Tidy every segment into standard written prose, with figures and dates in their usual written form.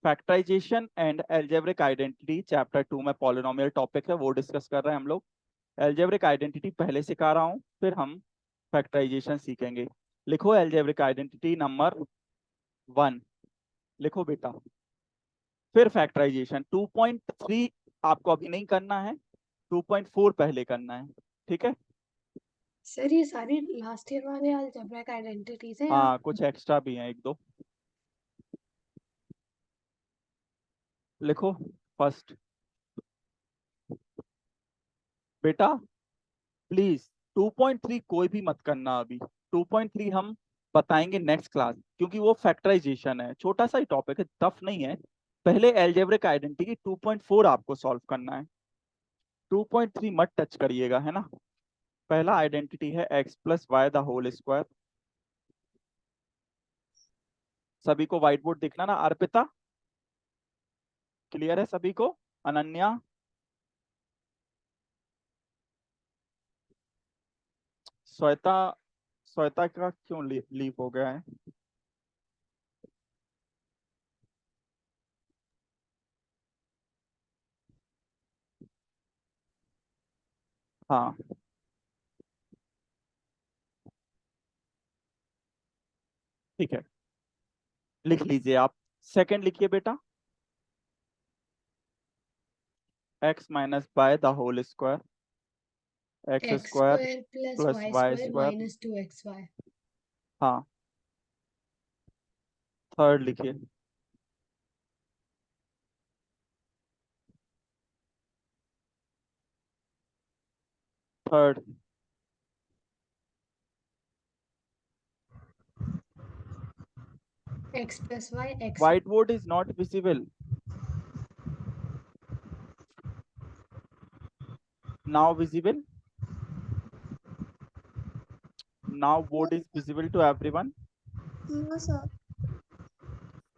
Factorisation and algebraic identity chapter 2 में polynomial topic है, वो डिस्कस कर रहे हैं हम लोग। एल्जेब्रिक आइडेंटिटी पहले सिखा रहा हूँ, फिर हम फैक्टराइजेशन सीखेंगे। लिखो एल्जेब्रिक आइडेंटिटी नंबर 1, लिखो बेटा। फिर फैक्टराइजेशन 2.3 आपको अभी नहीं करना है, 2.4 पहले करना है, ठीक है। सर ये सारी लास्ट ईयर वाले अलजेब्रिक आइडेंटिटीज हैं या हाँ, कुछ एक्स्ट्रा भी हैं, एक दो। लिखो फर्स्ट बेटा, प्लीज 2.3 कोई भी मत करना अभी। 2.3 हम बताएंगे नेक्स्ट क्लास, क्योंकि वो फैक्टराइजेशन है, छोटा सा ही टॉपिक है, टफ नहीं है। पहले एल्जेब्रिक आइडेंटिटी 2.4 आपको सॉल्व करना है, 2.3 मत टच करिएगा, है ना। पहला आइडेंटिटी है x plus Y the whole square. सभी को व्हाइट बोर्ड दिखना ना। अर्पिता, क्लियर है सभी को? अनन्या, श्वेता, श्वेता का क्यों लीव हो गया है? हाँ ठीक है, लिख लीजिए आप। सेकंड लिखिए बेटा, x minus y the whole square, x x square square plus plus y y square square. Minus 2xy। हाँ, थर्ड लिखिए। Third, x plus y x. Whiteboard is not visible, now visible, now board is visible to everyone. No sir.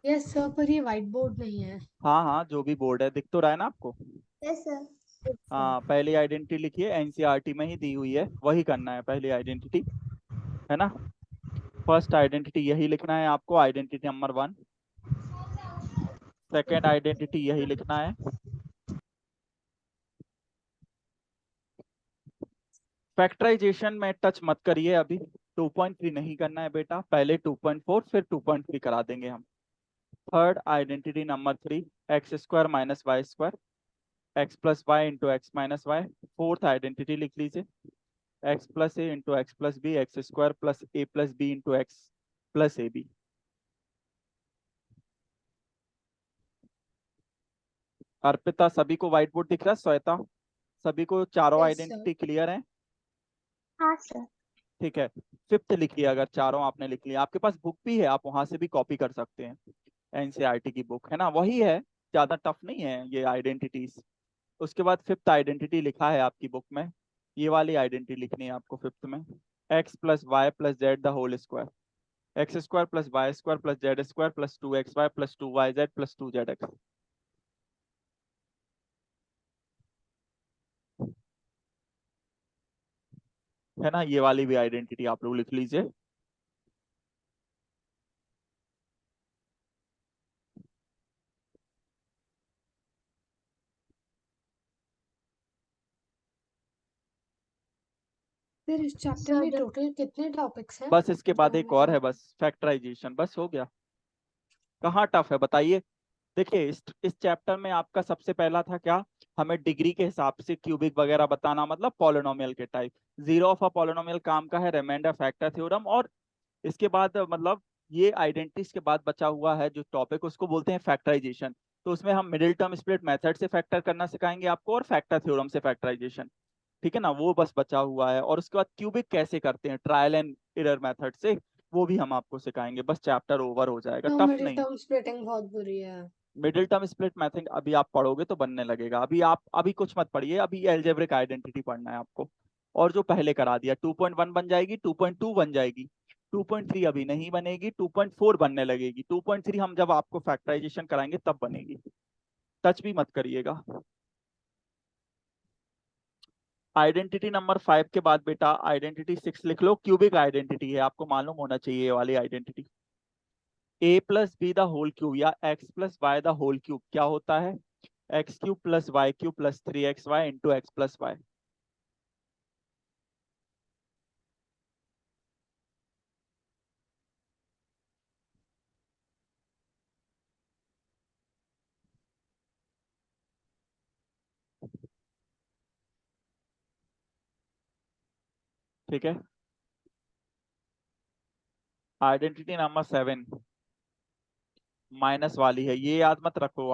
Yes sir, पर ये white board नहीं है। हाँ हाँ, जो भी बोर्ड है दिख तो रहा है ना आपको। Yes sir. हाँ, पहली आइडेंटिटी लिखिए, एनसीईआरटी में ही दी हुई है, वही करना है पहली आइडेंटिटी, है ना। फर्स्ट आइडेंटिटी यही लिखना है आपको, आइडेंटिटी नंबर 1। सेकेंड आइडेंटिटी यही लिखना है। फैक्टराइजेशन में टच मत करिए अभी, 2.3 नहीं करना है बेटा, पहले 2.4 फिर 2.3 करा देंगे हम। Third identity number 3, x square minus Y square, x plus y into x minus y. Fourth identity लिख लीजिए, x plus a into x plus b, x square plus a plus b into x plus a b. Arpita, सभी को white board दिख रहा है? श्वेता, सभी को चारों यस सर। आइडेंटिटी क्लियर है? हाँ सर। ठीक है, फिफ्थ लिखिए। अगर चारों आपने लिख लिया, आपके पास बुक भी है, आप वहां से भी कॉपी कर सकते हैं। एनसीईआरटी की बुक है ना, वही है, ज्यादा टफ नहीं है ये आइडेंटिटीज। उसके बाद फिफ्थ आइडेंटिटी लिखा है आपकी बुक में, ये वाली आइडेंटिटी लिखनी है आपको फिफ्थ में। X plus Y plus Z the whole square, x square plus y square plus z square plus 2xy plus 2yz plus 2zx। है ना, ये वाली भी आइडेंटिटी आप लोग लिख लीजिए। फिर इस चैप्टर सर में टोटल कितने टॉपिक्स हैं? बस इसके जो बाद एक हमें और है, करने बस फैक्टराइजेशन, बस हो गया। कहाँ टफ है बताइए? देखिए, इस चैप्टर में आपका सबसे पहला था क्या, हमें डिग्री के हिसाब से क्यूबिक वगैरह बताना, मतलब पॉलिनोमियल के type. Zero of a polynomial काम का है रिमाइंडर फैक्टर थ्योरम। और इसके बाद मतलब ये आइडेंटिटीज के बाद बचा हुआ है जो टॉपिक, उसको बोलते हैं फैक्टराइजेशन। तो उसमें हम मिडिल टर्म स्प्लिट मेथड से फैक्टर करना सिखाएंगे आपको, और फैक्टर थ्योरम से फैक्टराइजेशन, ठीक है ना, वो बस बचा हुआ है। और उसके बाद क्यूबिक कैसे करते हैं ट्रायल एंड एरर मेथड से, वो भी हम आपको सिखाएंगे। बस चैप्टर ओवर हो जाएगा, तो टफ मिडिल नहीं। टर्म स्प्लिटिंग बहुत बुरी है। मिडिल टर्म स्प्लिट मेथड अभी आप पढ़ोगे तो बनने लगेगा, अभी आप अभी कुछ मत पढ़िए, अभी एल्जेब्रिक आइडेंटिटी पढ़ना है आपको। और जो पहले करा दिया 2.1 बन जाएगी, 2.2 बन जाएगी, 2.3 अभी नहीं बनेगी, 2.4 बनने लगेगी, 2.3 हम जब आपको फैक्टराइजेशन कराएंगे तब बनेगी। टच भी मत करिएगा। आइडेंटिटी नंबर 5 के बाद बेटा आइडेंटिटी 6 लिख लो, क्यूबिक आइडेंटिटी है, आपको मालूम होना चाहिए ये वाली identity. A plus B the whole cube या X plus Y the whole cube क्या होता है? X cube plus Y cube plus 3xy into x plus Y. ठीक है, आइडेंटिटी नंबर 7 माइनस वाली है, ये याद मत रखो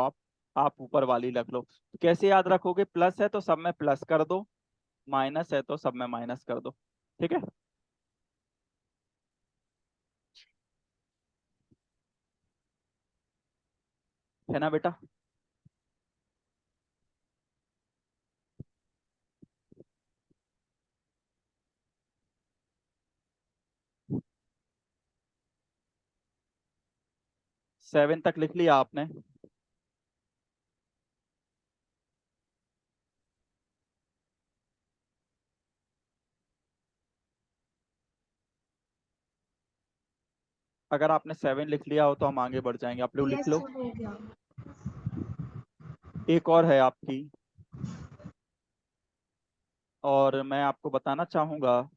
आप ऊपर वाली रख लो। तो कैसे याद रखोगे? प्लस है तो सब में प्लस कर दो, माइनस है तो सब में माइनस कर दो। ठीक है, है ना बेटा? सेवन तक लिख लिया आपने? अगर आपने 7 लिख लिया हो तो हम आगे बढ़ जाएंगे, आप लोग लिख यस लो। सर, हो गया। एक और है आपकी, और मैं आपको बताना चाहूंगा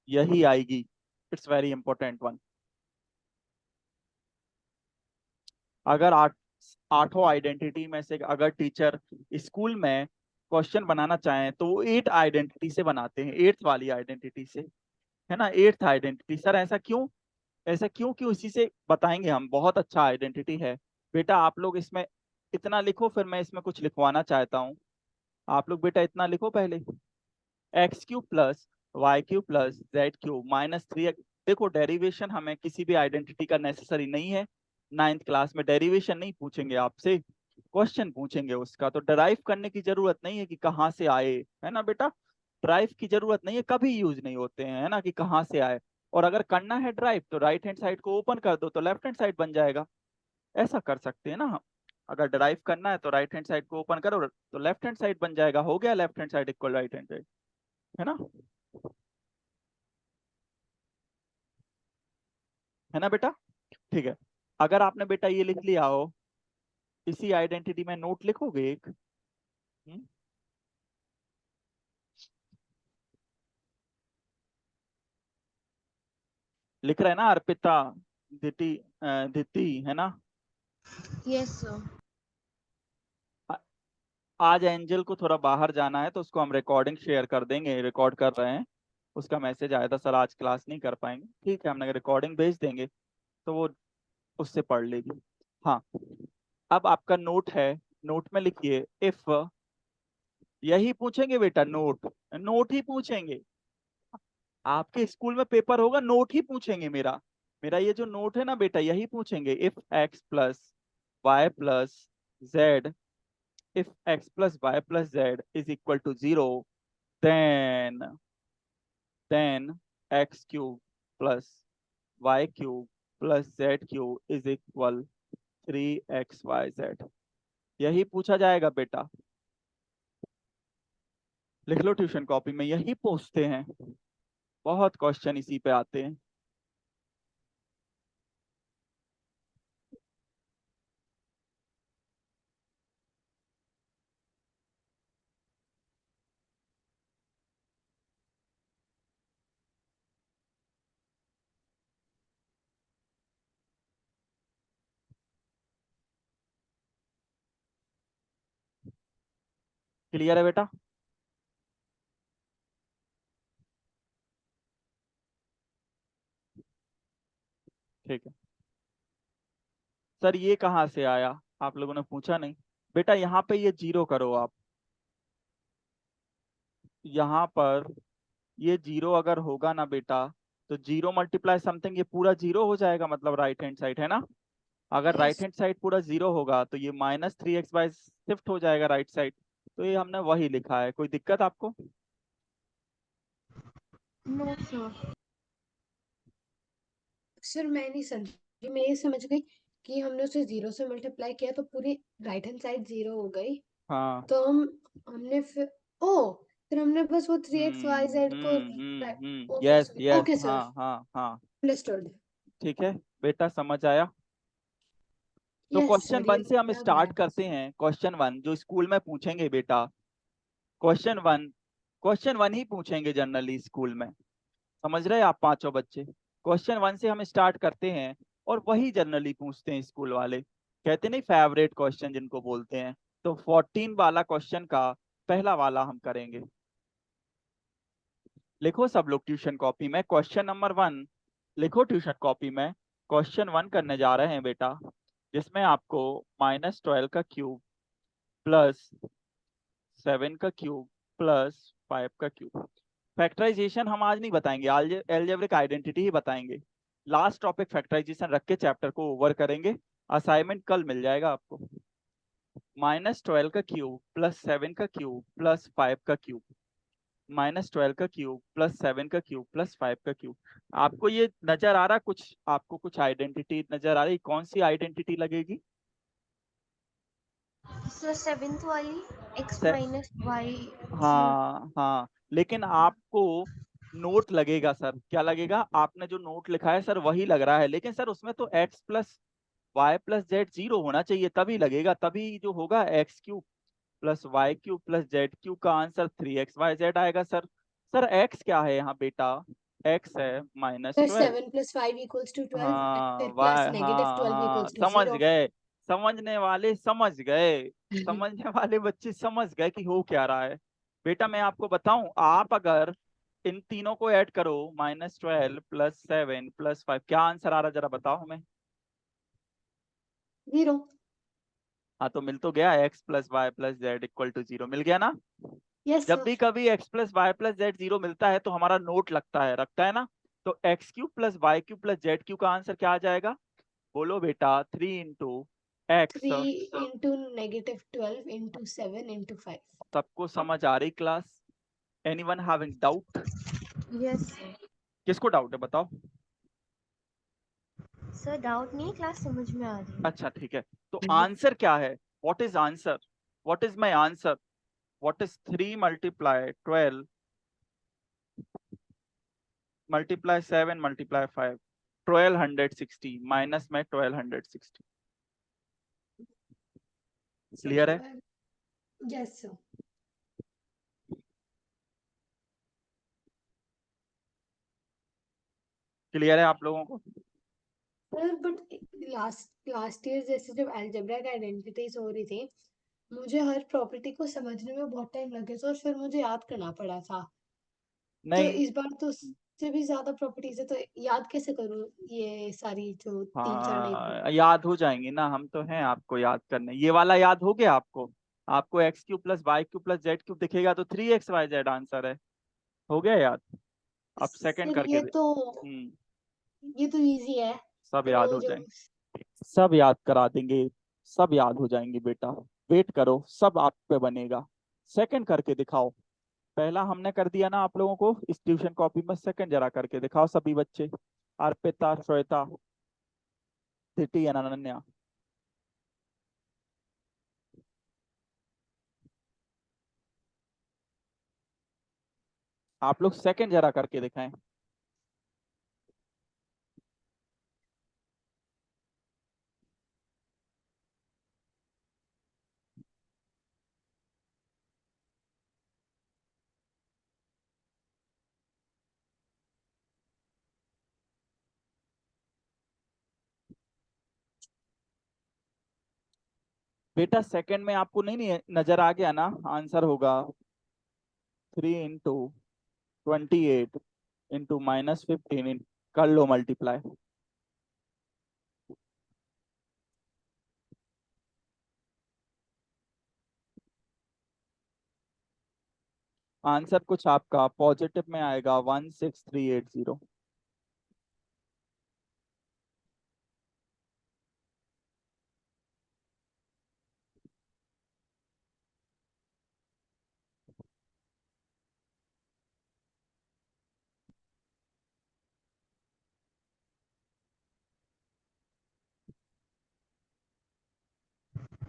यही आएगी, इट्स वेरी इंपॉर्टेंट वन। अगर आठों आइडेंटिटी में से अगर टीचर स्कूल में क्वेश्चन बनाना चाहें तो वो 8 आइडेंटिटी से बनाते हैं, 8th वाली आइडेंटिटी से, है ना? 8th identity. सर ऐसा क्यों? ऐसा क्यों? क्यों इसी से बताएंगे हम, बहुत अच्छा आइडेंटिटी है। बेटा आप लोग इसमें इतना लिखो, फिर मैं इसमें कुछ लिखवाना चाहता हूँ। आप लोग बेटा इतना लिखो पहले, x cube plus Y cube plus z cube minus 3। देखो डेरिवेशन हमें किसी भी आइडेंटिटी का नेसेसरी नहीं है, 9th क्लास में डेरिवेशन नहीं पूछेंगे आपसे, क्वेश्चन पूछेंगे उसका। तो डराइव करने की जरूरत नहीं है कि कहाँ से आए, है ना बेटा? ड्राइव की जरूरत नहीं है, कभी यूज नहीं होते हैं, है ना, कि कहाँ से आए। और अगर करना है ड्राइव तो राइट हैंड साइड को ओपन कर दो तो लेफ्ट हैंड साइड बन जाएगा। ऐसा कर सकते हैं ना हम। अगर ड्राइव करना है तो राइट हैंड साइड को ओपन करो तो लेफ्ट हैंड साइड बन जाएगा, हो गया left hand side equal right hand side, है ना? है ना बेटा? ठीक है, अगर आपने बेटा ये लिख लिया हो, इसी आइडेंटिटी में नोट लिखोगे एक। हम्म? लिख रहे हैं ना अर्पिता, दिति, दिति, है ना? Yes sir. आ- आज एंजल को थोड़ा बाहर जाना है तो उसको हम रिकॉर्डिंग शेयर कर देंगे, रिकॉर्ड कर रहे हैं। उसका मैसेज आया था सर आज क्लास नहीं कर पाएंगे, ठीक है, हमने रिकॉर्डिंग भेज देंगे तो वो उससे पढ़ लेगी। हाँ, अब आपका नोट है, नोट में लिखिए इफ, यही पूछेंगे बेटा, नोट, नोट ही पूछेंगे। आपके स्कूल में पेपर होगा नोट ही पूछेंगे, मेरा मेरा ये जो नोट है ना बेटा, यही पूछेंगे। If x plus Y plus z, if x plus Y plus z is equal to 0, then x cube plus Y cube plus z cube is equal 3xyz। यही पूछा जाएगा बेटा, लिख लो ट्यूशन कॉपी में, यही पूछते हैं, बहुत क्वेश्चन इसी पे आते हैं। क्लियर है बेटा? ठीक है सर, ये कहाँ से आया, आप लोगों ने पूछा नहीं। बेटा यहाँ पे ये जीरो करो आप, यहाँ पर ये जीरो अगर होगा ना बेटा, तो जीरो मल्टीप्लाई समथिंग, ये पूरा जीरो हो जाएगा, मतलब राइट हैंड साइड, है ना? अगर राइट यस। हैंड साइड पूरा जीरो होगा तो ये -3x शिफ्ट हो जाएगा राइट साइड। तो ये हमने वही लिखा है, कोई दिक्कत आपको? No sir. सर मैं नहीं समझी, मैं ये समझ गई कि हमने उसे 0 से मल्टीप्लाई किया तो पूरी राइट हैंड साइड 0 हो गई। हाँ। तो हमने फिर ओ फिर हमने बस वो 3xyz को yes okay yes, sir, okay हाँ सर, हाँ हाँ। अंडरस्टूड। ठीक है बेटा, समझ आया? तो यस क्वेश्चन सर, ये वन से हम लग रहा स्टार्ट है करते बस। हैं। क्वेश्चन वन जो स्कूल में पूछेंगे बेटा, क्वेश्चन वन, क्वेश्चन वन ही पूछेंगे जनरली स्कूल में। समझ रहे हैं आप पांचों बच्चे? क्वेश्चन वन से हम स्टार्ट करते हैं और वही जनरली पूछते हैं स्कूल वाले, कहते नहीं फेवरेट क्वेश्चन जिनको बोलते हैं। तो 14 वाला क्वेश्चन का पहला वाला हम करेंगे। लिखो सब लोग ट्यूशन कॉपी में क्वेश्चन नंबर वन, लिखो ट्यूशन कॉपी में। क्वेश्चन वन करने जा रहे हैं बेटा, जिसमें आपको -12 का क्यूब प्लस 7 का क्यूब प्लस 5 का क्यूब। फैक्टराइजेशन हम आज नहीं बताएंगे, आज एलजेब्रिक आइडेंटिटी ही बताएंगे। लास्ट टॉपिक फैक्टराइजेशन रख के चैप्टर को ओवर करेंगे। असाइनमेंट कल मिल जाएगा आपको। -12 का क्यूब प्लस 7 का क्यूब प्लस 5 का क्यूब, -12 का क्यूब प्लस 7 का क्यूब प्लस 5 का क्यूब। आपको ये नजर आ रहा कुछ, आपको कुछ आइडेंटिटी नजर आ रही? कौन सी आइडेंटिटी लगेगी? सर सेवेंथ वाली x से, माइनस वाई। हाँ हाँ, लेकिन आपको नोट लगेगा सर। क्या लगेगा? आपने जो नोट लिखा है सर वही लग रहा है, लेकिन सर उसमें तो x plus Y plus z 0 होना चाहिए, तभी लगेगा। तभी जो होगा x cube plus Y cube plus z cube का आंसर 3xyz आएगा सर। सर x क्या है यहाँ बेटा? x है सर -12। 7 + 5 = 12 and हाँ फिर प्लस वाह, नेगेटिव हाँ 12 हाँ, इक्वल्स टू समझ 0। गए। समझने वाले समझ गए, समझने वाले बच्चे समझ गए कि हो क्या रहा है। बेटा मैं आपको बताऊं, आप अगर इन तीनों को ऐड करो, -12 प्लस 7 प्लस 5, क्या आंसर आ रहा जरा बताओ हमें। 0। हाँ तो मिल तो गया, x plus Y plus z equal to 0 मिल गया ना। यस जब भी सर। कभी x plus Y plus z 0 मिलता है तो हमारा नोट लगता है, रखता है ना। तो x cube plus Y cube plus z cube का आंसर क्या आ जाएगा? बोलो बेटा, 3 इंटू एक्स। 3 × -12 × 7 × 5। सबको समझ आ रही class? Anyone having doubt? Yes sir. किसको डाउट है बताओ। सर डाउट नहीं, क्लास समझ में आ रही है। अच्छा ठीक है, तो आंसर क्या है? What is answer? What is my answer? What is 3 × 12 × 7 × 5? 1260 minus में 1260। क्लियर है? Yes sir. क्लियर है आप लोगों को? Sir but last last year जैसे जब अलजेब्रिक आइडेंटिटीज हो रही थी, मुझे हर प्रॉपर्टी को समझने में बहुत टाइम लगे था और फिर मुझे याद करना पड़ा था। तो नहीं, इस बार तो उससे भी ज्यादा प्रॉपर्टीज है, तो याद कैसे करूँ ये सारी जो 3-4 नई हाँ प्रॉपर्टी। याद हो जाएंगी ना, हम तो हैं आपको याद करने। ये वाला याद हो गया आपको? आपको x cube plus Y cube plus z cube दिखेगा तो 3xyz आंसर है। हो गया याद? अब सेकंड सर करके दे। ये तो इजी है। सब तो याद वो हो जो जाएंगे, सब याद करा देंगे, सब याद हो जाएंगे बेटा। वेट करो, सब आप पे बनेगा। सेकंड करके दिखाओ। पहला हमने कर दिया ना आप लोगों को इस ट्यूशन कॉपी में, सेकंड जरा करके दिखाओ सभी बच्चे। अर्पिता, श्वेता, सिटी, अनन्या। आप लोग सेकंड जरा करके दिखाएं। बेटा सेकंड में आपको नहीं नजर आ गया ना? आंसर होगा 3 × 28 इंटू -15 कर लो मल्टीप्लाई। आंसर कुछ आपका पॉजिटिव में आएगा 16380।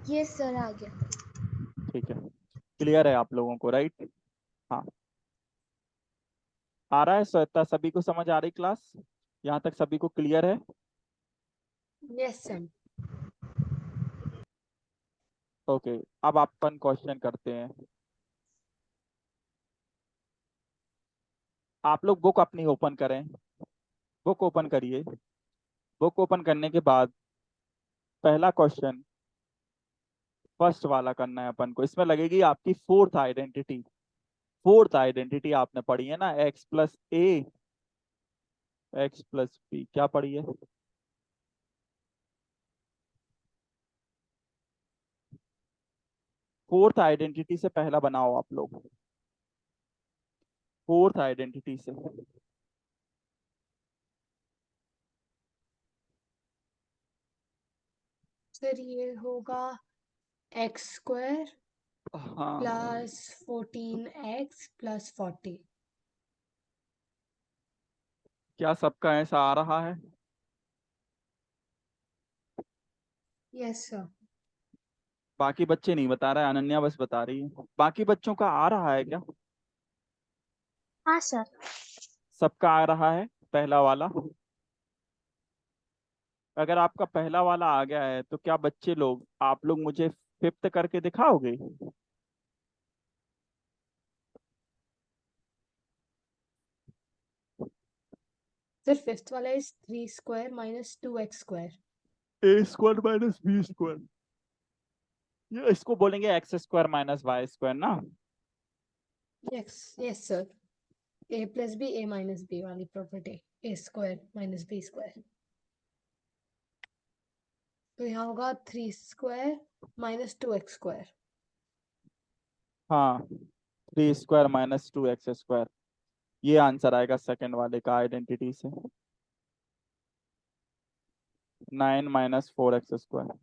यस सर आ गया। ठीक है, क्लियर है आप लोगों को? राइट? हाँ, आ रहा है श्वेता? सभी को समझ आ रही क्लास? यहाँ तक सभी को क्लियर है? Yes sir. ओके, अब अपन क्वेश्चन करते हैं। आप लोग बुक अपनी ओपन करें, बुक ओपन करिए। बुक ओपन करने के बाद पहला क्वेश्चन फर्स्ट वाला करना है अपन को। इसमें लगेगी आपकी फोर्थ आइडेंटिटी। फोर्थ आइडेंटिटी आपने पढ़ी है ना, एक्स प्लस ए एक्स प्लस बी, क्या पढ़ी है? फोर्थ आइडेंटिटी से पहला बनाओ आप लोग, फोर्थ आइडेंटिटी से। सर ये होगा एक्स स्क्वायर हाँ, प्लस 14x प्लस 40। क्या सबका ऐसा आ रहा है? Yes sir. बाकी बच्चे नहीं बता रहे, अनन्या बस बता रही है। बाकी बच्चों का आ रहा है क्या? हाँ सर। सबका आ रहा है पहला वाला? अगर आपका पहला वाला आ गया है तो क्या बच्चे लोग, आप लोग मुझे फिफ्थ करके दिखाओगे? सर फिफ्थ वाला is 3 square minus 2x square. A square minus B square, ये इसको बोलेंगे X square minus Y square ना। Yes yes sir. a plus B a minus B वाली property, a square minus b square. तो यहाँ होगा 3 square minus 2x square. हाँ, 3 square minus 2x square, ये आंसर आएगा सेकंड वाले का आइडेंटिटी से। 9 माइनस 4x स्क्वायर।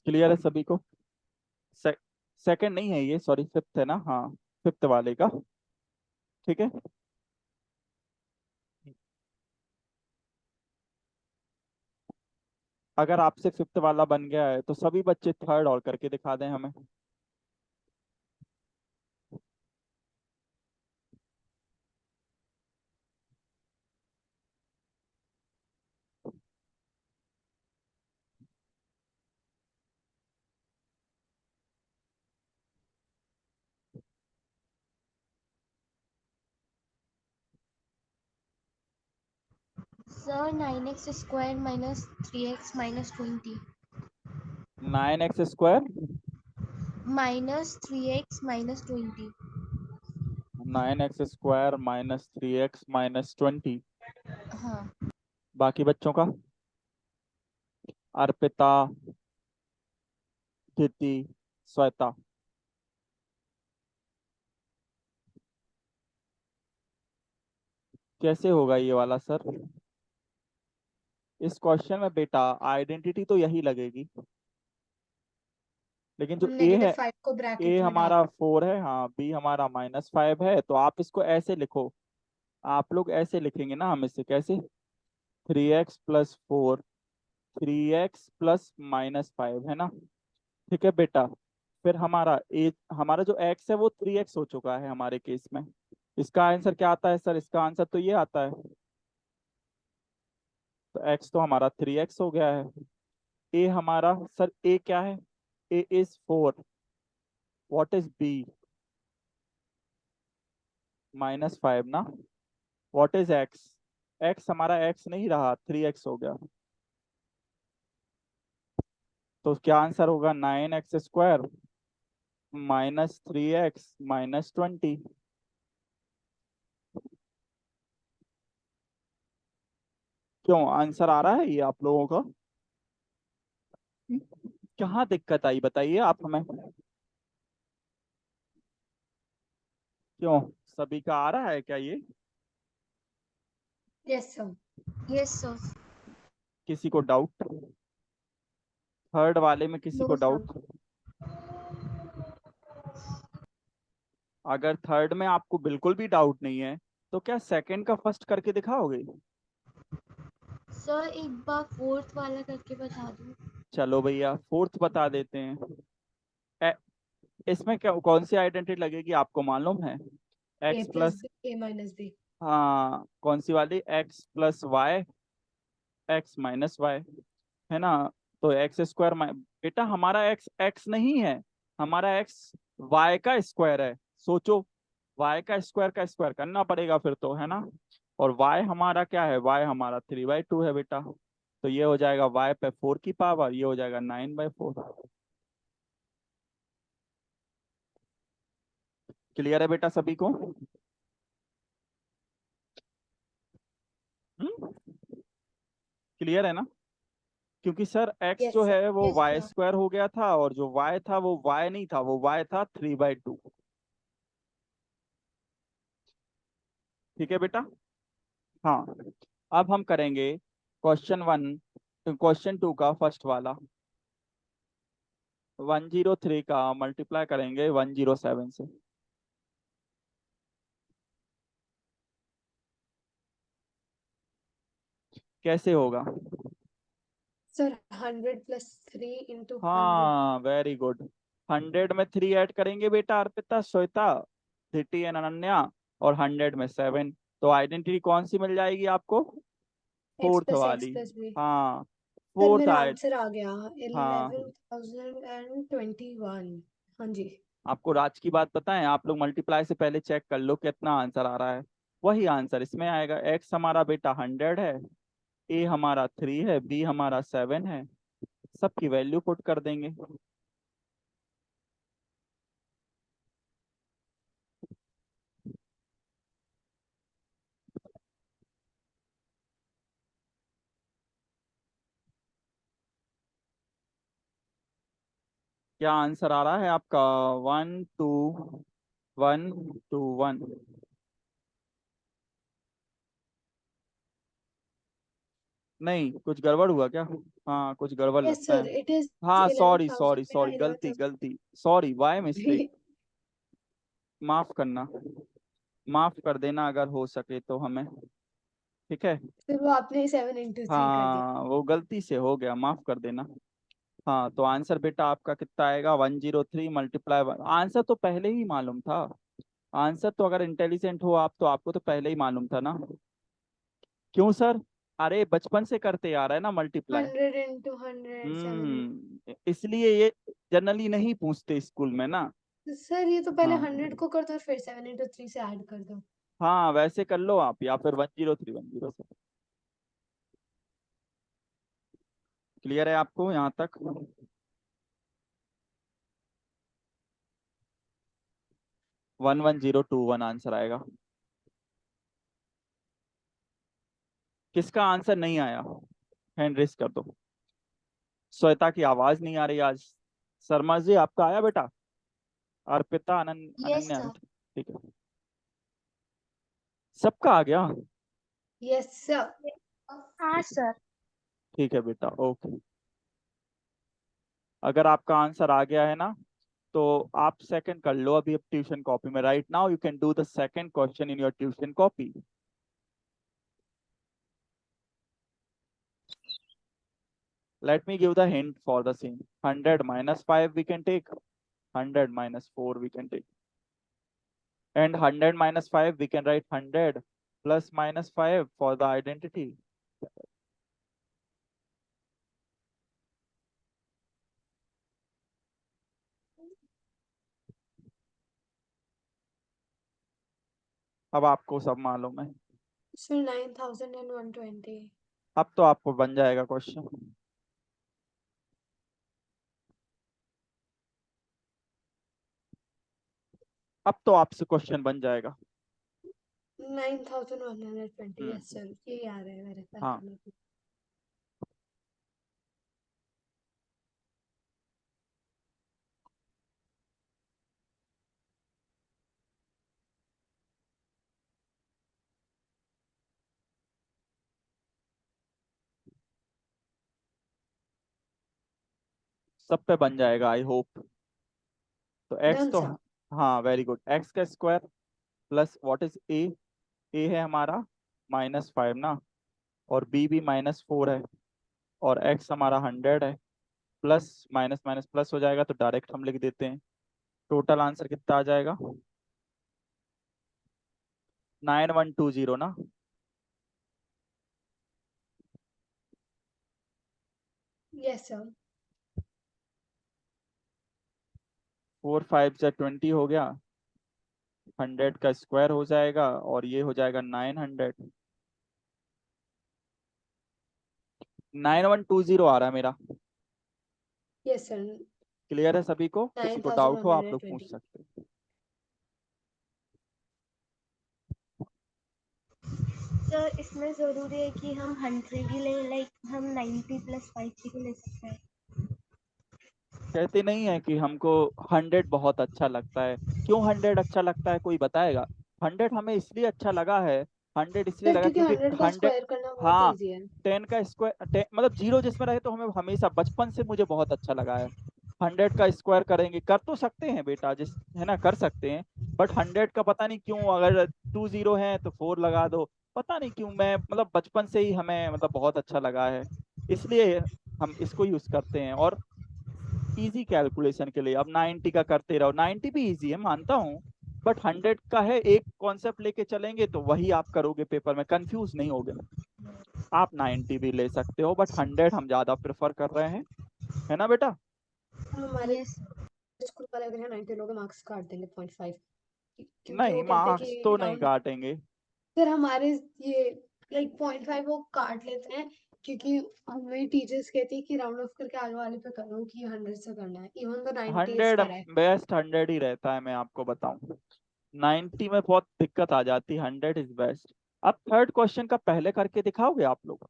क्लियर है सभी को? सेकंड नहीं है ये, सॉरी फिफ्थ है ना, हाँ फिफ्थ वाले का। ठीक है, अगर आपसे फिफ्थ वाला बन गया है तो सभी बच्चे थर्ड और करके दिखा दें हमें। Sir 9x square minus 3x minus 20 9x square minus 3x minus 20। 9x square minus 3x minus 20। हाँ बाकी बच्चों का? अर्पिता, कृति, श्वेता। कैसे होगा ये वाला सर? इस क्वेश्चन में बेटा आइडेंटिटी तो यही लगेगी, लेकिन जो हम ए है, -5 को ए ब्रैकेट में डाल। हमारा 4 है, हाँ बी हमारा -5 है, तो आप इसको ऐसे लिखो। आप लोग ऐसे लिखेंगे ना, हम इसे कैसे? 3x+4, 3x+-5 है ना। ठीक है बेटा, फिर हमारा ए, हमारा जो x है वो 3x हो चुका है हमारे केस में। इसका आंसर क्या आता है सर? इसका आंसर तो ये आता है, तो x तो हमारा 3x हो गया है। ए हमारा सर, ए क्या है? A is 4। What is b? -5 ना। What is x? एक्स हमारा एक्स नहीं रहा, 3x हो गया। तो क्या आंसर होगा? 9x square -3x-20। क्यों, आंसर आ रहा है ये आप लोगों का? कहाँ दिक्कत आई बताइए आप हमें। क्यों, सभी का आ रहा है क्या ये? Yes sir. Yes sir. किसी को डाउट? थर्ड वाले में किसी को नो सर। डाउट? अगर थर्ड में आपको बिल्कुल भी डाउट नहीं है तो क्या सेकंड का फर्स्ट करके दिखाओगे? सर एक बार फोर्थ वाला करके बता दो। चलो भैया फोर्थ बता देते हैं। इसमें क्या कौन सी आइडेंटिटी लगेगी आपको मालूम है? A x plus plus, b a minus b. हाँ कौन सी वाली? X plus y x minus y, है ना? तो एक्स स्क्वायर, बेटा हमारा एक्स एक्स नहीं है, हमारा एक्स वाई का स्क्वायर है। सोचो, वाई का स्क्वायर करना पड़ेगा फिर तो, है ना? और वाई हमारा क्या है? वाई हमारा 3/2 है बेटा। तो ये हो जाएगा वाई पे 4 की पावर, ये हो जाएगा 9/4। क्लियर है बेटा सभी को? क्लियर है ना? क्योंकि सर एक्स जो यस है सर वो यस वाई सर। स्क्वायर हो गया था, और जो वाई था वो वाई नहीं था, वो वाई था 3/2। ठीक है बेटा? हाँ, अब हम करेंगे क्वेश्चन 1, क्वेश्चन 2 का फर्स्ट वाला। 103 का मल्टीप्लाई करेंगे 107 से। कैसे होगा? सर 100 + 3 × 100। हाँ वेरी गुड। 100 में 3 ऐड करेंगे बेटा अर्पिता, श्वेता, सिटी एंड अनन्या, और 100 में 7। तो आइडेंटिटी कौन सी मिल जाएगी आपको? एक्स फोर्थ प्लस एक्स वाली। Plus b. हाँ सर फोर्थ मेरा आइड आंसर आ गया हाँ, 11,021। हाँ जी। आपको राज की बात बताएं, आप लोग मल्टीप्लाई से पहले चेक कर लो कितना आंसर आ रहा है। वही आंसर इसमें आएगा। एक्स हमारा बेटा 100 है, ए हमारा 3 है, बी हमारा 7 है। सबकी वैल्यू पुट कर देंगे। क्या आंसर आ रहा है आपका? 12121। नहीं कुछ गड़बड़ हुआ क्या? हाँ कुछ गड़बड़ यस लगता है। सर इट इज हाँ इलेवन सॉरी सॉरी थाउजेंड मेरा सॉरी, गलती 11,000। गलती, सॉरी बाय मिस्टेक। माफ करना, माफ कर देना अगर हो सके तो हमें। ठीक है? फिर वो आपने 7 × 3 कर दिया। हाँ वो गलती से हो गया, माफ कर देना। हाँ तो आंसर बेटा आपका कितना आएगा? 103 मल्टीप्लाई 1। आंसर तो पहले ही मालूम था। आंसर तो अगर इंटेलिजेंट हो आप तो आपको तो पहले ही मालूम था ना। क्यों सर? अरे बचपन से करते आ रहा है ना मल्टीप्लाई। 100 × 100 7। इसलिए ये जनरली नहीं पूछते स्कूल में ना। सर ये तो पहले हाँ 100 को कर दो फिर 7 × 3 से ऐड कर दो। हाँ वैसे कर लो आप, या फिर 103 107। क्लियर है आपको यहाँ तक? 11021 आंसर आएगा। किसका आंसर नहीं आया? हैंड रेस कर दो। श्वेता की आवाज नहीं आ रही आज। शर्मा जी आपका आया बेटा? Arpita, yes Ananya, sir. ठीक है। सबका आ गया? Yes sir. हाँ सर। ठीक है बेटा, ओके। अगर आपका आंसर आ गया है ना, तो आप सेकंड कर लो अभी अब ट्यूशन कॉपी में। Right now you can do the second question in your tuition copy. Let me give the hint for the same. 100 minus 5 we can take. 100 minus 4 we can take. And 100 minus 5 we can write 100 plus minus 5 for the identity. अब आपको सब मालूम है। फिर 9,120। अब तो आपको बन जाएगा क्वेश्चन। अब तो आपसे क्वेश्चन बन जाएगा। 9,120। हम्म। यस सर ये आ रहा है मेरे हाँ पैटर्न में। सब पे बन जाएगा आई होप। तो एक्स डन तो, सर। हाँ वेरी गुड। एक्स का square plus what is A? A है हमारा -5 ना, और बी भी -4 है, और एक्स हमारा 100 है। प्लस माइनस माइनस प्लस हो जाएगा तो डायरेक्ट हम लिख देते हैं। टोटल आंसर कितना आ जाएगा? 9120 ना? Yes sir. 4 5 से 20 हो गया, 100 का स्क्वायर हो जाएगा और ये हो जाएगा 900। 9120 आ रहा है मेरा। Yes sir. क्लियर है सभी को? किसी नाइन को थाउजेंड डाउट वन हो आप हंड्रेड लोग पूछ ट्वेंटी सकते हैं। सर इसमें जरूरी है कि हम 100 ही ले, लाइक हम 90 + 5 भी ले सकते हैं? कहते नहीं है कि हमको 100 बहुत अच्छा लगता है। क्यों 100 अच्छा लगता है, कोई बताएगा? 100 हमें इसलिए अच्छा लगा है, 100 इसलिए सर लगा क्योंकि क्योंकि 100 का 100, स्क्वायर करना बहुत हाँ, इजी है। 10 का स्क्वायर, मतलब जीरो जिसमें रहे तो हमें हमेशा बचपन से मुझे बहुत अच्छा लगा है। 100 का स्क्वायर करेंगे, कर तो सकते हैं बेटा, जिस है ना, कर सकते हैं। बट 100 का पता नहीं क्यों, अगर 20 है तो 4 लगा दो। पता नहीं क्यों, मैं मतलब बचपन से ही हमें मतलब बहुत अच्छा लगा है, इसलिए हम इसको यूज करते हैं। और इजी कैलकुलेशन के लिए अब 90 का करते रहो, 90 भी इजी है मानता हूँ, बट 100 का है, एक कॉन्सेप्ट लेके चलेंगे तो वही आप करोगे, पेपर में कंफ्यूज नहीं होगे। आप 90 भी ले सकते हो, बट 100 हम ज्यादा प्रेफर कर रहे हैं, है ना बेटा? हमारे यस। स्कूल वाले अगर 90 लोग मार्क्स काट देंगे 0.5, क्योंकि वो नहीं, कहते हैं मार्क्स कि तो नहीं राउंड। काटेंगे। सर हमारे ये लाइक 0.5 वो काट लेते हैं, क्योंकि हमें टीचर्स कहती है कि राउंड ऑफ करके आगे वाले पे करो कि 100 से करना है, इवन तो 90 इज 100 करेक्ट। बेस्ट, 100 ही रहता है, मैं आपको बताऊं। 90 में बहुत दिक्कत आ जाती, 100 इज बेस्ट। अब थर्ड क्वेश्चन का पहले करके दिखाओगे आप लोग?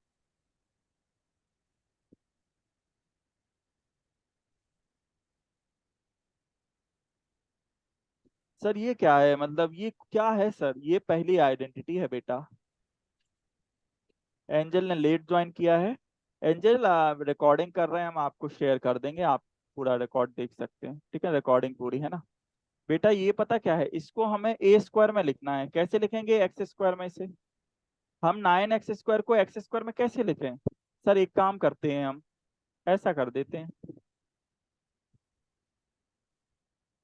सर ये क्या है, मतलब ये क्या है सर? ये पहली आइडेंटिटी है बेटा। एंजल ने लेट ज्वाइन किया है। एंजल, रिकॉर्डिंग कर रहे हैं हम, आपको शेयर कर देंगे, आप पूरा रिकॉर्ड देख सकते हैं, ठीक है? रिकॉर्डिंग पूरी है ना? बेटा ये पता क्या है, इसको हमें ए स्क्वायर में लिखना है। कैसे लिखेंगे एक्स स्क्वायर में से? हम 9x² को एक्स स्क्वायर में कैसे लिखें? सर एक काम करते हैं, हम ऐसा कर देते हैं,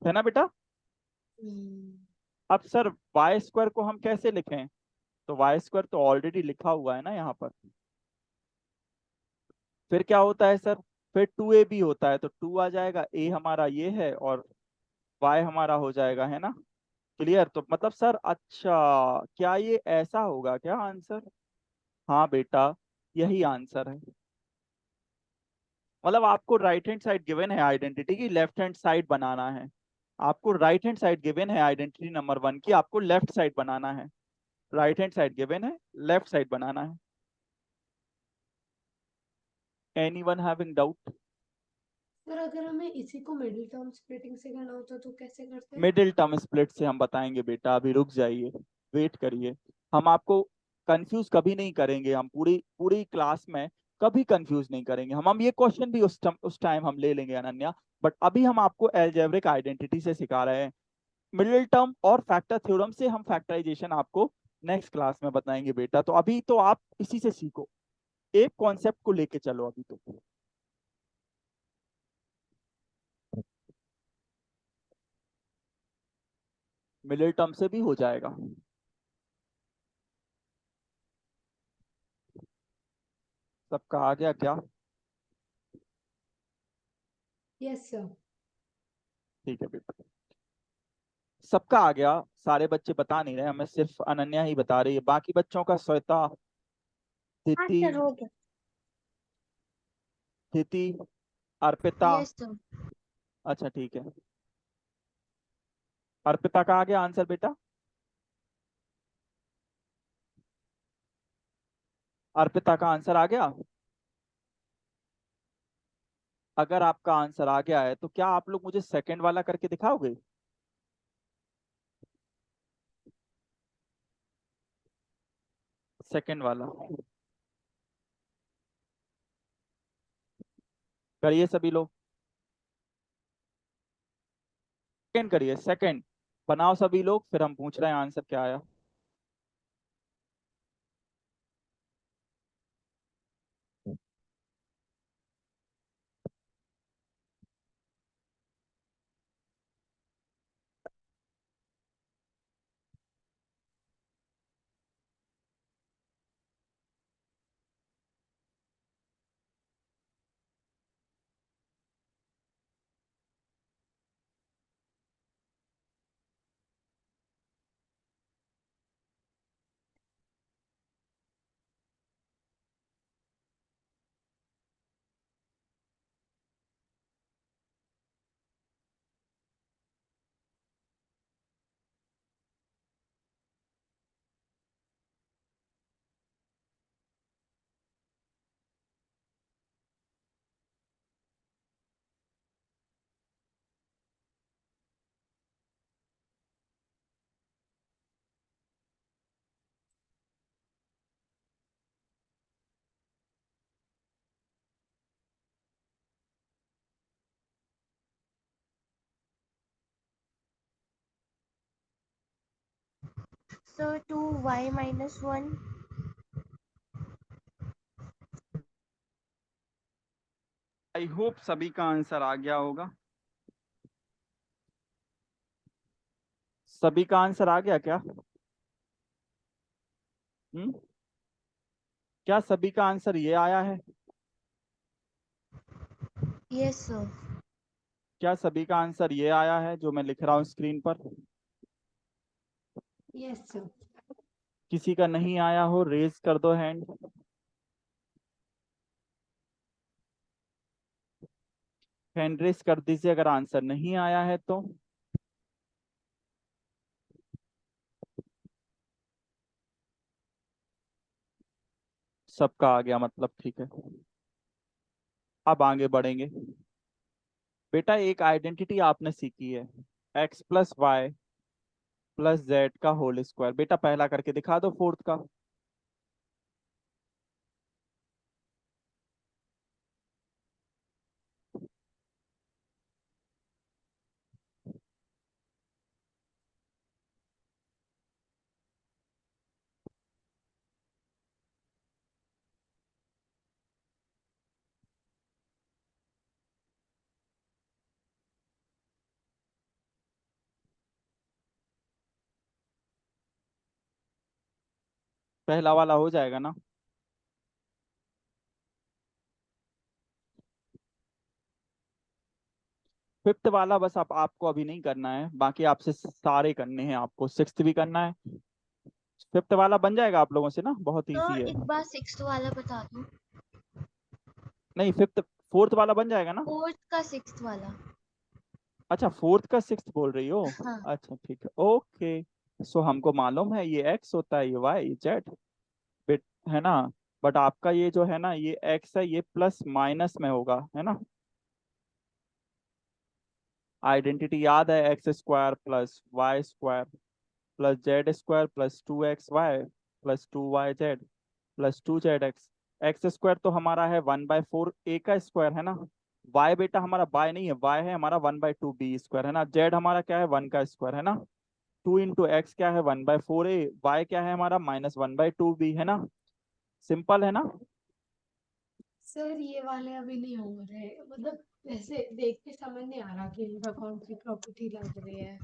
है ना बेटा? अब सर वाई स्क्वायर को हम कैसे लिखें? तो वाई स्क्वायर तो ऑलरेडी लिखा हुआ है ना यहाँ पर। फिर क्या होता है सर? फिर 2ab होता है, तो 2 आ जाएगा, ए हमारा ये है और वाई हमारा हो जाएगा, है ना? क्लियर? तो मतलब सर, अच्छा, क्या ये ऐसा होगा क्या आंसर? हाँ बेटा, यही आंसर है। मतलब आपको राइट हैंड साइड गिवन है आइडेंटिटी की, लेफ्ट हैंड साइड बनाना है। आपको राइट हैंड साइड गिवन है आइडेंटिटी नंबर 1 की, आपको लेफ्ट साइड बनाना है। राइट हैंड साइड गिवन है, लेफ्ट साइड बनाना है। Anyone having doubt? सर अगर हमें इसी को मिडिल टर्म स्प्लिटिंग से करना होता तो कैसे करते हैं? मिडिल टर्म स्प्लिट से हम बताएंगे बेटा, अभी रुक जाइए, वेट करिए। हम आपको कंफ्यूज कभी नहीं करेंगे, हम पूरी पूरी क्लास में कभी कंफ्यूज नहीं करेंगे। हम ये क्वेश्चन भी उस टाइम हम ले लेंगे अनन्या, बट अभी हम आपको एल्जेब्रिक आइडेंटिटी से सिखा रहे हैं। मिडिल टर्म और फैक्टर थ्योरम से हम फैक्टराइजेशन आपको नेक्स्ट क्लास में बताएंगे बेटा, तो अभी तो आप इसी से सीखो, एक कॉन्सेप्ट को लेके चलो अभी तो। मिडिल टर्म से भी हो जाएगा। सबका आ गया क्या? Yes sir. ठीक है बेटा, सबका आ गया। सारे बच्चे बता नहीं रहे, हमें सिर्फ अनन्या ही बता रही है, बाकी बच्चों का श्वेता, हाँ स्थिति, सर, हो गया। स्थिति, अर्पिता। Yes sir. अच्छा ठीक है, अर्पिता का आ गया आंसर बेटा? अर्पिता का आंसर आ गया? अगर आपका आंसर आ गया है तो क्या आप लोग मुझे सेकंड वाला करके दिखाओगे? सेकंड वाला करिए सभी लोग, सेकंड करिए, सेकंड बनाओ सभी लोग, फिर हम पूछ रहे हैं आंसर क्या आया। So 2y minus 1. I hope सभी का आंसर आ गया होगा। सभी का आंसर आ गया क्या? क्या सभी का आंसर ये आया है? Yes sir. क्या सभी का आंसर ये आया है जो मैं लिख रहा हूँ स्क्रीन पर? Yes sir. किसी का नहीं आया हो रेज कर दो हैंड। हैंड रेज कर दीजिए अगर आंसर नहीं आया है तो। सबका आ गया मतलब ठीक है। अब आगे बढ़ेंगे। बेटा एक आइडेंटिटी आपने सीखी है, x plus Y plus z का होल स्क्वायर। बेटा पहला करके दिखा दो फोर्थ का। पहला वाला हो जाएगा ना? फिफ्थ वाला बस आपको अभी नहीं करना है, बाकी आपसे सारे करने हैं, आपको सिक्स्थ भी करना है। फिफ्थ वाला बन जाएगा आप लोगों से ना, बहुत तो इजी है। एक बार 6th वाला बता दो। नहीं फिफ्थ, फोर्थ वाला बन जाएगा ना? 4th का 6th वाला। अच्छा फोर्थ का सिक्स्थ बोल रही हो? हाँ। अच्छा ठीक है ओके। सो हमको मालूम है ये एक्स होता है, ये वाई, ये जेड, बिट है ना। बट आपका ये जो है ना ये एक्स है, ये प्लस माइनस में होगा है ना। आइडेंटिटी याद है, x square plus y square plus z square plus 2xy plus 2yz plus 2zx। X square तो हमारा है 1/4 ए का स्क्वायर है ना। वाई बेटा हमारा बाय नहीं है, वाई है हमारा 1/2 बी स्क्वायर है ना। जेड हमारा क्या है, 1 का स्क्वायर है ना। 2 × x क्या है, 1/4 ए, वाई क्या है हमारा -1/2 बी है ना। सिंपल है ना। सर ये वाले अभी नहीं हो रहे, मतलब ऐसे देख के समझ नहीं आ रहा कि इनका कौन सी प्रॉपर्टी लग रही है।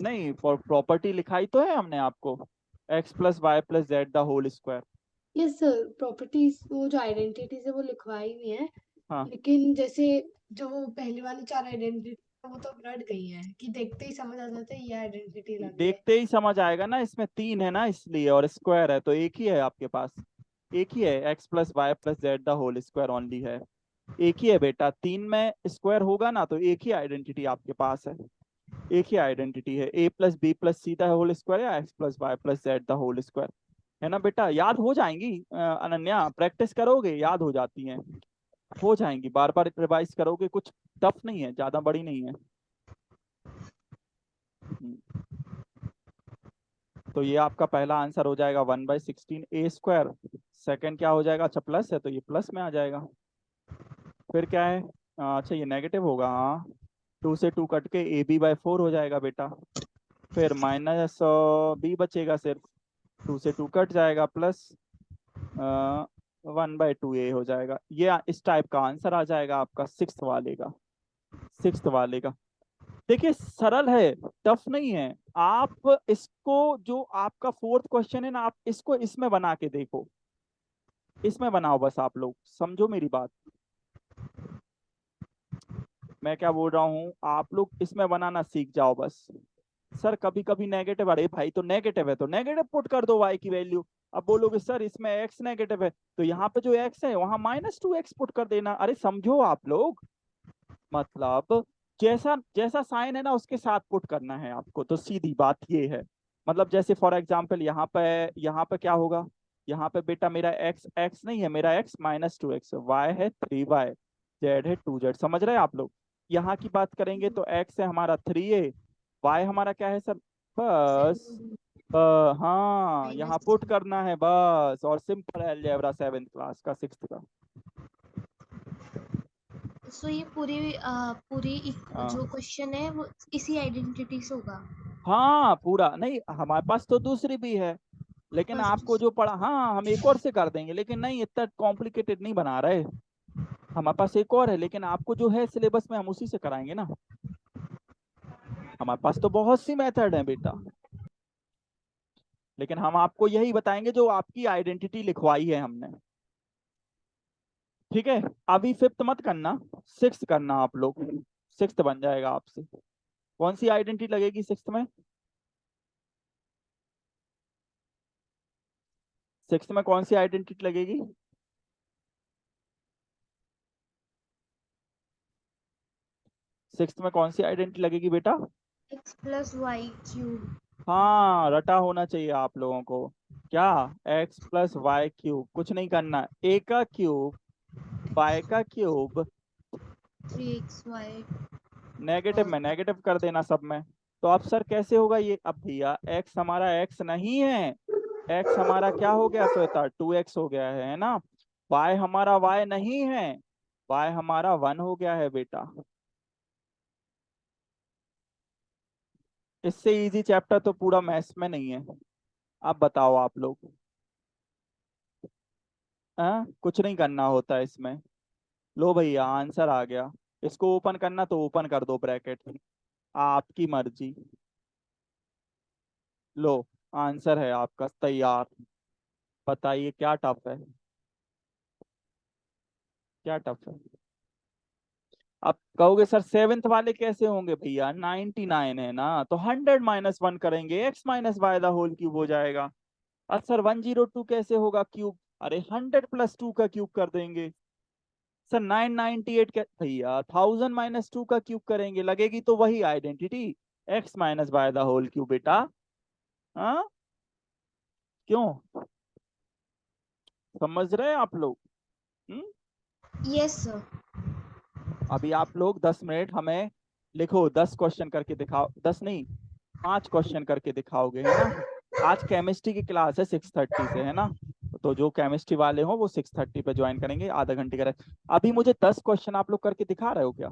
नहीं प्रॉपर्टी लिखाई तो है हमने आपको, x plus Y plus Z the whole square. Yes sir, properties वो जो आइडेंटिटीज है वो लिखवाई हुई है, हाँ लेकिन जैसे जो वो पहले वाली 4 आइडेंटिटी वो तो रट गई है कि देखते ही समझ आ जाता है ये आइडेंटिटी लग रही है। देखते ही समझ आएगा ना, इसमें 3 है ना इसलिए, और स्क्वायर है तो एक ही है आपके पास। एक ही है, x plus Y plus Z the whole square only है। एक ही है बेटा, 3 में स्क्वायर होगा ना तो एक ही आइडेंटिटी आपके पास है। एक ही आइडेंटिटी है, a plus B plus C the whole square या x plus Y plus Z the whole square. है ना बेटा, याद हो जाएंगी अनन्या, प्रैक्टिस करोगे याद हो जाती हैं। हो जाएंगी, बार बार रिवाइज करोगे, कुछ टफ नहीं है, ज्यादा बड़ी नहीं है। तो ये आपका पहला आंसर हो जाएगा 1/16 a²। सेकंड क्या हो जाएगा, अच्छा प्लस है तो ये प्लस में आ जाएगा। फिर क्या है, अच्छा ये नेगेटिव होगा, हाँ। 2 से 2 कट के ab/4 हो जाएगा बेटा। फिर माइनस b बचेगा सिर्फ, 2 से 2 कट जाएगा, प्लस 1/2a हो जाएगा। ये इस टाइप का आंसर आ जाएगा आपका सिक्स्थ वाले का। सिक्स्थ वाले का देखिए सरल है, टफ नहीं है। आप इसको, जो आपका फोर्थ क्वेश्चन है ना, आप इसको इसमें बना के देखो। इसमें बनाओ बस, आप लोग समझो मेरी बात। मैं क्या बोल रहा हूँ, आप लोग इसमें बनाना सीख जाओ बस। सर कभी कभी नेगेटिव, अरे भाई तो नेगेटिव है तो नेगेटिव पुट कर दो वाई की वैल्यू। अब बोलोगे सर इसमें एक्स नेगेटिव है तो यहाँ पे जो एक्स है वहां -2x पुट कर देना। अरे समझो आप लोग, मतलब जैसा जैसा साइन है ना उसके साथ पुट करना है आपको, तो सीधी बात ये है। मतलब जैसे फॉर एग्जांपल यहाँ पे क्या होगा, यहाँ पे बेटा मेरा x x नहीं है, मेरा x -2x, y है 3y, z है 2z। समझ रहे हैं आप लोग। यहाँ की बात करेंगे तो x है हमारा 3a, y हमारा क्या है सर, बस 7 हाँ यहाँ माइनस। पुट करना है बस। और सिंपल अलजेब्रा 7th क्लास का, 6th का। सो ये पूरी हाँ जो क्वेश्चन है वो इसी आइडेंटिटी से होगा। हाँ पूरा नहीं, हमारे पास तो दूसरी भी है, लेकिन फर्स्ट आपको जो पढ़ा, हाँ हम एक और से कर देंगे, लेकिन नहीं इतना कॉम्प्लिकेटेड नहीं बना रहे। हमारे पास एक और है, लेकिन आपको जो है सिलेबस में हम उसी से कराएंगे ना। हमारे पास तो बहुत सी मेथड है बेटा, लेकिन हम आपको यही बताएंगे जो आपकी आइडेंटिटी लिखवाई है हमने। ठीक है, अभी फिफ्थ मत करना, सिक्स्थ करना आप लोग, सिक्स्थ बन जाएगा आपसे। कौन सी आइडेंटिटी लगेगी सिक्स्थ में? सिक्स्थ में कौन सी आइडेंटिटी लगेगी? सिक्स्थ में कौन सी आइडेंटिटी लगेगी बेटा? x plus Y cube. हाँ रटा होना चाहिए आप लोगों को। क्या? एक्स प्लस वाई क्यूब, कुछ नहीं करना, ए का क्यूब, वाई का क्यूब, 3xy। नेगेटिव में नेगेटिव कर देना सब में। तो अब सर कैसे होगा ये? अब भैया एक्स हमारा एक्स नहीं है, एक्स हमारा क्या हो गया श्वेता? 2x हो गया है ना। वाई हमारा वाई नहीं है, वाई हमारा 1 हो गया है बेटा। इससे इजी चैप्टर तो पूरा मैथ्स में नहीं है। अब बताओ आप लोग, कुछ नहीं करना होता है इसमें। लो भैया आंसर आ गया, इसको ओपन करना तो ओपन कर दो ब्रैकेट, आपकी मर्जी। लो आंसर है आपका तैयार। बताइए क्या टफ है, क्या टफ है? अब कहोगे सर सेवेंथ वाले कैसे होंगे भैया? 99 है ना, तो 100 - 1 करेंगे, x minus Y the whole cube हो जाएगा। अब सर 102 कैसे होगा क्यूब? अरे 100 + 2 का क्यूब कर देंगे। सर 998 क्या भैया? 1000 - 2 का क्यूब करेंगे, लगेगी तो वही identity, x minus Y the whole cube बेटा। हाँ क्यों? समझ रहे हैं आप लोग? हम्म? Yes sir. अभी आप लोग 10 मिनट हमें लिखो, 10 क्वेश्चन करके दिखाओ, 10 नहीं 5 क्वेश्चन करके दिखाओगे, है ना। आज केमिस्ट्री की क्लास है 6:30 से, है ना। तो जो केमिस्ट्री वाले हो वो 6:30 पे ज्वाइन करेंगे, आधा घंटे का अभी मुझे 10 क्वेश्चन आप लोग करके दिखा रहे हो क्या?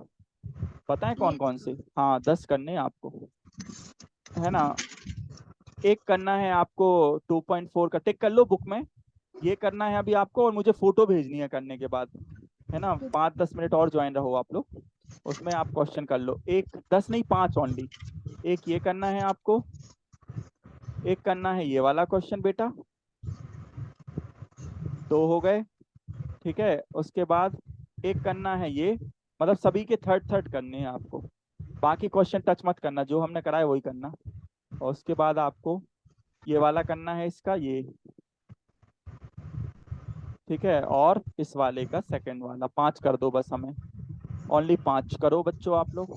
पता है कौन कौन से? हाँ 10 करने हैं आपको, है ना। एक करना है आपको 2.4 का, टिक कर लो बुक में। ये करना है अभी आपको, और मुझे फोटो भेजनी है करने के बाद, है ना। 5-10 मिनट और ज्वाइन रहो आप लोग, उसमें आप क्वेश्चन कर लो, एक 10 नहीं 5 ओनली। एक ये करना है आपको, एक करना है ये वाला क्वेश्चन बेटा, 2 हो गए। ठीक है, उसके बाद एक करना है ये, मतलब सभी के थर्ड थर्ड करने हैं आपको। बाकी क्वेश्चन टच मत करना, जो हमने करा है वही करना। और उसके बाद आपको ये वाला करना है, इसका ये। ठीक है, और इस वाले का सेकंड वाला, 5 कर दो बस हमें, ओनली 5 करो बच्चों आप लोग।